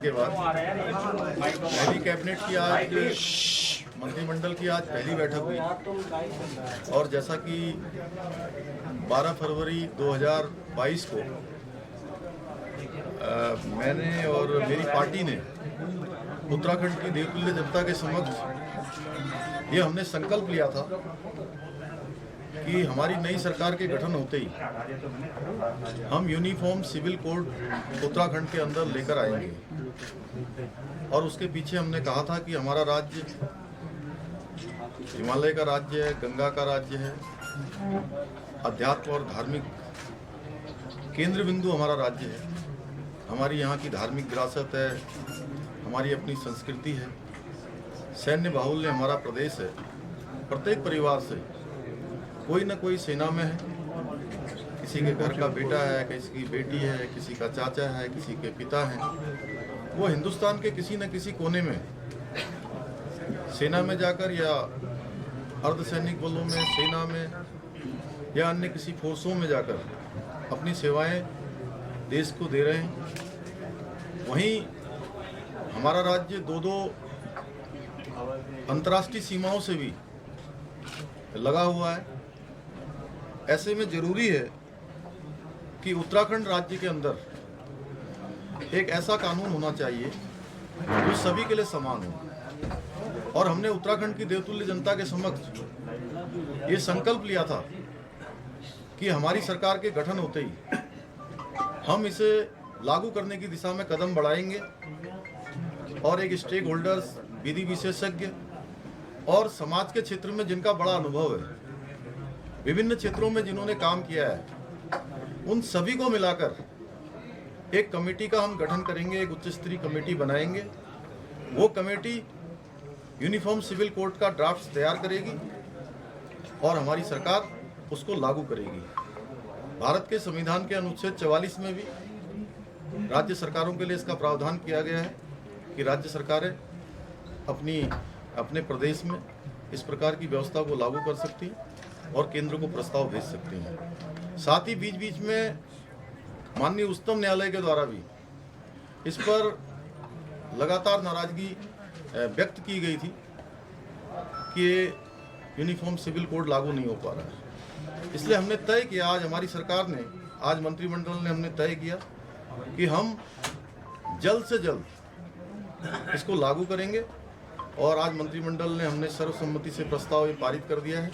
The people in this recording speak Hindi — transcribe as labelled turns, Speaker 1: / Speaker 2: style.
Speaker 1: के बाद पहली कैबिनेट की आज मंत्रिमंडल की आज पहली बैठक हुई और जैसा कि 12 फरवरी 2022 को मैंने और मेरी पार्टी ने उत्तराखंड की देवतुल्य जनता के समक्ष ये हमने संकल्प लिया था कि हमारी नई सरकार के गठन होते ही हम यूनिफॉर्म सिविल कोड उत्तराखंड के अंदर लेकर आएंगे। और उसके पीछे हमने कहा था कि हमारा राज्य हिमालय का राज्य है, गंगा का राज्य है, अध्यात्म और धार्मिक केंद्र बिंदु हमारा राज्य है। हमारी यहाँ की धार्मिक विरासत है, हमारी अपनी संस्कृति है, सैन्य बाहुल्य हमारा प्रदेश है। प्रत्येक परिवार से कोई न कोई सेना में है, किसी के घर का बेटा है, किसी की बेटी है, किसी का चाचा है, किसी के पिता हैं। वो हिंदुस्तान के किसी न किसी कोने में सेना में जाकर या अर्धसैनिक बलों में, सेना में या अन्य किसी फोर्सों में जाकर अपनी सेवाएं देश को दे रहे हैं। वहीं हमारा राज्य दो अंतर्राष्ट्रीय सीमाओं से भी लगा हुआ है। ऐसे में जरूरी है कि उत्तराखंड राज्य के अंदर एक ऐसा कानून होना चाहिए जो सभी के लिए समान हो। और हमने उत्तराखंड की देवतुल्य जनता के समक्ष ये संकल्प लिया था कि हमारी सरकार के गठन होते ही हम इसे लागू करने की दिशा में कदम बढ़ाएंगे और एक स्टेक होल्डर्स, विधि विशेषज्ञ और समाज के क्षेत्र में जिनका बड़ा अनुभव है, विभिन्न क्षेत्रों में जिन्होंने काम किया है, उन सभी को मिलाकर एक कमेटी का हम गठन करेंगे, एक उच्च स्तरीय कमेटी बनाएंगे। वो कमेटी यूनिफॉर्म सिविल कोड का ड्राफ्ट तैयार करेगी और हमारी सरकार उसको लागू करेगी। भारत के संविधान के अनुच्छेद 44 में भी राज्य सरकारों के लिए इसका प्रावधान किया गया है कि राज्य सरकारें अपने प्रदेश में इस प्रकार की व्यवस्था को लागू कर सकती हैं और केंद्र को प्रस्ताव भेज सकती हैं। साथ ही बीच बीच में माननीय उच्चतम न्यायालय के द्वारा भी इस पर लगातार नाराजगी व्यक्त की गई थी कि यूनिफॉर्म सिविल कोड लागू नहीं हो पा रहा है। इसलिए हमने तय किया, आज हमारी सरकार ने, आज मंत्रिमंडल ने हमने तय किया कि हम जल्द से जल्द इसको लागू करेंगे। और आज मंत्रिमंडल ने हमने सर्वसम्मति से प्रस्ताव पारित कर दिया है।